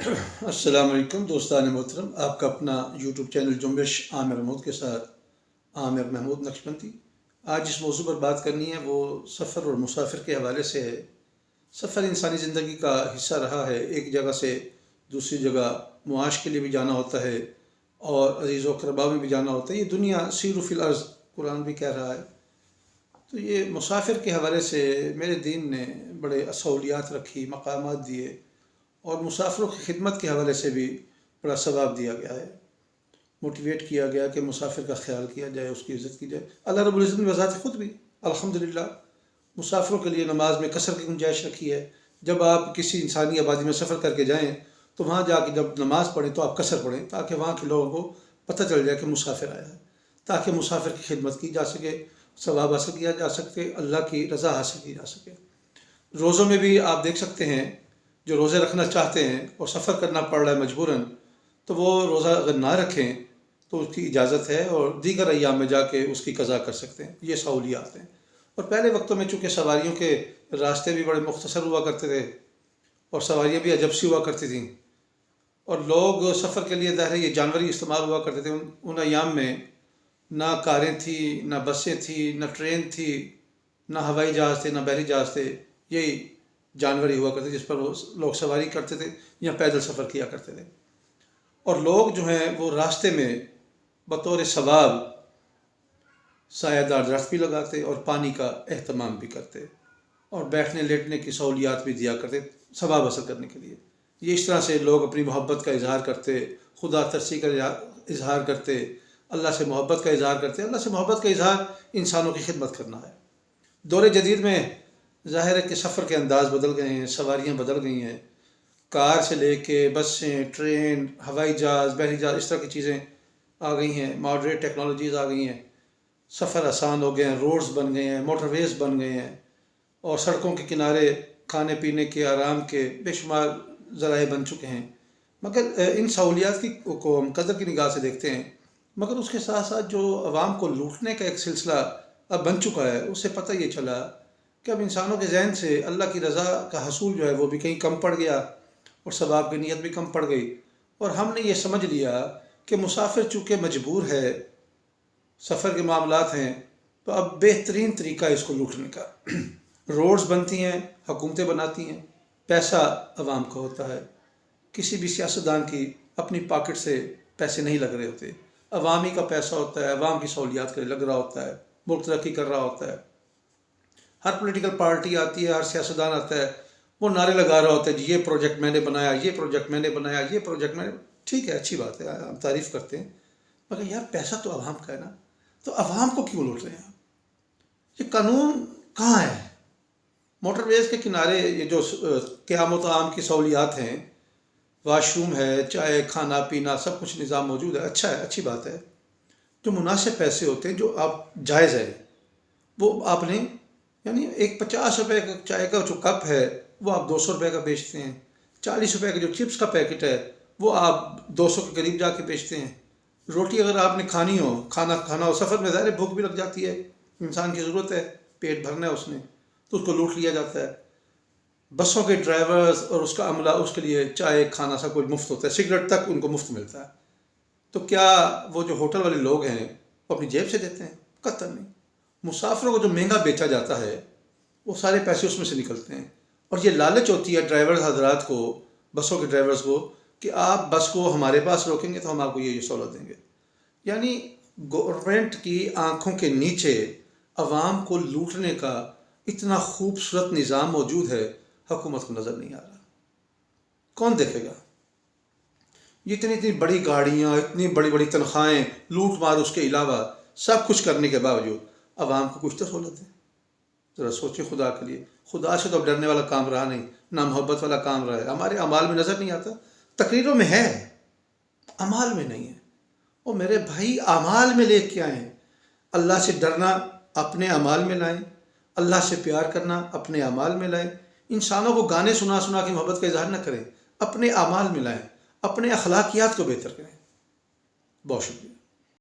السلام علیکم دوستان محترم، آپ کا اپنا یوٹیوب چینل جنبش عامر محمود کے ساتھ عامر محمود نقشبندی۔ آج جس موضوع پر بات کرنی ہے وہ سفر اور مسافر کے حوالے سے ہے۔ سفر انسانی زندگی کا حصہ رہا ہے، ایک جگہ سے دوسری جگہ معاش کے لیے بھی جانا ہوتا ہے اور عزیز و اقربا میں بھی جانا ہوتا ہے۔ یہ دنیا سیر فی الارض قرآن بھی کہہ رہا ہے۔ تو یہ مسافر کے حوالے سے میرے دین نے بڑے سہولیات رکھی، مقامات دیے، اور مسافروں کی خدمت کے حوالے سے بھی بڑا ثواب دیا گیا ہے۔ موٹیویٹ کیا گیا کہ مسافر کا خیال کیا جائے، اس کی عزت کی جائے۔ اللہ رب العزت نے بذات خود بھی الحمدللہ مسافروں کے لیے نماز میں قصر کی گنجائش رکھی ہے۔ جب آپ کسی انسانی آبادی میں سفر کر کے جائیں تو وہاں جا کے جب نماز پڑھیں تو آپ قصر پڑھیں، تاکہ وہاں کے لوگوں کو پتہ چل جائے کہ مسافر آیا ہے، تاکہ مسافر کی خدمت کی جا سکے، ثواب حاصل کیا جا سکے، اللہ کی رضا حاصل کی جا سکے۔ روزوں میں بھی آپ دیکھ سکتے ہیں، جو روزے رکھنا چاہتے ہیں اور سفر کرنا پڑ رہا ہے مجبوراً، تو وہ روزہ اگر نہ رکھیں تو اس کی اجازت ہے اور دیگر ایام میں جا کے اس کی قضا کر سکتے ہیں۔ یہ سہولیات ہیں۔ اور پہلے وقتوں میں چونکہ سواریوں کے راستے بھی بڑے مختصر ہوا کرتے تھے اور سواریاں بھی عجب سی ہوا کرتی تھیں، اور لوگ سفر کے لیے ظاہر یہ جانوری استعمال ہوا کرتے تھے۔ ان ایام میں نہ کاریں تھیں، نہ بسیں تھیں، نہ ٹرین تھی، نہ ہوائی جہاز تھے، نہ بحری جہاز تھے۔ یہی جانوری ہوا کرتے جس پر لوگ سواری کرتے تھے یا پیدل سفر کیا کرتے تھے۔ اور لوگ جو ہیں وہ راستے میں بطور ثواب سایہ دار درخت بھی لگاتے اور پانی کا اہتمام بھی کرتے اور بیٹھنے لیٹنے کی سہولیات بھی دیا کرتے ثواب حاصل کرنے کے لیے۔ یہ اس طرح سے لوگ اپنی محبت کا اظہار کرتے، خدا ترسی کا اظہار کرتے، اللہ سے محبت کا اظہار کرتے۔ اللہ سے محبت کا اظہار انسانوں کی خدمت کرنا ہے۔ دور جدید میں ظاہر ہے کہ سفر کے انداز بدل گئے ہیں، سواریاں بدل گئی ہیں، کار سے لے کے بسیں، ٹرین، ہوائی جہاز، بحری جہاز، اس طرح کی چیزیں آ گئی ہیں، ماڈرن ٹیکنالوجیز آ گئی ہیں، سفر آسان ہو گئے ہیں، روڈز بن گئے ہیں، موٹر ویز بن گئے ہیں، اور سڑکوں کے کنارے کھانے پینے کے، آرام کے بے شمار ذرائع بن چکے ہیں۔ مگر ان سہولیات کو ہم قدر کی نگاہ سے دیکھتے ہیں، مگر اس کے ساتھ ساتھ جو عوام کو لوٹنے کا ایک سلسلہ اب بن چکا ہے، اس سے پتہ یہ چلا کہ اب انسانوں کے ذہن سے اللہ کی رضا کا حصول جو ہے وہ بھی کہیں کم پڑ گیا اور ثواب کی نیت بھی کم پڑ گئی، اور ہم نے یہ سمجھ لیا کہ مسافر چونکہ مجبور ہے، سفر کے معاملات ہیں، تو اب بہترین طریقہ ہے اس کو لوٹنے کا۔ روڈز بنتی ہیں، حکومتیں بناتی ہیں، پیسہ عوام کا ہوتا ہے، کسی بھی سیاستدان کی اپنی پاکٹ سے پیسے نہیں لگ رہے ہوتے، عوامی کا پیسہ ہوتا ہے، عوام کی سہولیات کے لیے لگ رہا ہوتا ہے، ملک ترقی کر رہا ہوتا ہے۔ ہر پولیٹیکل پارٹی آتی ہے، ہر سیاستدان آتا ہے، وہ نعرے لگا رہا ہوتا ہے، جی یہ پروجیکٹ میں نے بنایا، یہ پروجیکٹ میں نے بنایا، یہ پروجیکٹ میں نے۔ ٹھیک ہے، اچھی بات ہے، ہم تعریف کرتے ہیں، مگر یار پیسہ تو عوام کا ہے نا، تو عوام کو کیوں لوٹ رہے ہیں آپ؟ یہ قانون کہاں ہے؟ موٹر ویز کے کنارے یہ جو قیام و طعام کی سہولیات ہیں، واش روم ہے، چائے کھانا پینا سب کچھ نظام موجود ہے، اچھا ہے، اچھی بات ہے۔ جو مناسب پیسے ہوتے ہیں، جو آپ جائز ہے، وہ آپ نے یعنی ایک 50 روپے کا چائے کا جو کپ ہے وہ آپ 200 روپے کا بیچتے ہیں، 40 روپے کا جو چپس کا پیکٹ ہے وہ آپ 200 کے قریب جا کے بیچتے ہیں۔ روٹی اگر آپ نے کھانی ہو، کھانا ہو، سفر میں ظاہر بھوک بھی لگ جاتی ہے، انسان کی ضرورت ہے، پیٹ بھرنا ہے اس نے، تو اس کو لوٹ لیا جاتا ہے۔ بسوں کے ڈرائیورز اور اس کا عملہ، اس کے لیے چائے کھانا سب کچھ مفت ہوتا ہے، سگریٹ تک ان کو مفت ملتا ہے۔ تو کیا وہ جو ہوٹل والے لوگ ہیں وہ اپنی جیب سے دیتے ہیں؟ قطعاً نہیں۔ مسافروں کو جو مہنگا بیچا جاتا ہے وہ سارے پیسے اس میں سے نکلتے ہیں، اور یہ لالچ ہوتی ہے ڈرائیور حضرات کو، بسوں کے ڈرائیورز کو، کہ آپ بس کو ہمارے پاس روکیں گے تو ہم آپ کو یہ سہولت دیں گے۔ یعنی گورنمنٹ کی آنکھوں کے نیچے عوام کو لوٹنے کا اتنا خوبصورت نظام موجود ہے، حکومت کو نظر نہیں آ رہا۔ کون دیکھے گا؟ اتنی بڑی گاڑیاں، اتنی بڑی بڑی تنخواہیں، لوٹ مار، اس کے علاوہ سب کچھ کرنے کے باوجود عوام کو کچھ تو سہولت ہے؟ ذرا سوچیں خدا کے لیے۔ خدا سے تو اب ڈرنے والا کام رہا نہیں، نہ محبت والا کام رہا ہے، ہمارے اعمال میں نظر نہیں آتا۔ تقریروں میں ہے، اعمال میں نہیں ہے۔ اور میرے بھائی اعمال میں لے کے آئیں، اللہ سے ڈرنا اپنے اعمال میں لائیں، اللہ سے پیار کرنا اپنے اعمال میں لائیں۔ انسانوں کو گانے سنا سنا کے محبت کا اظہار نہ کریں، اپنے اعمال میں لائیں، اپنے اخلاقیات کو بہتر کریں۔ بہت شکریہ۔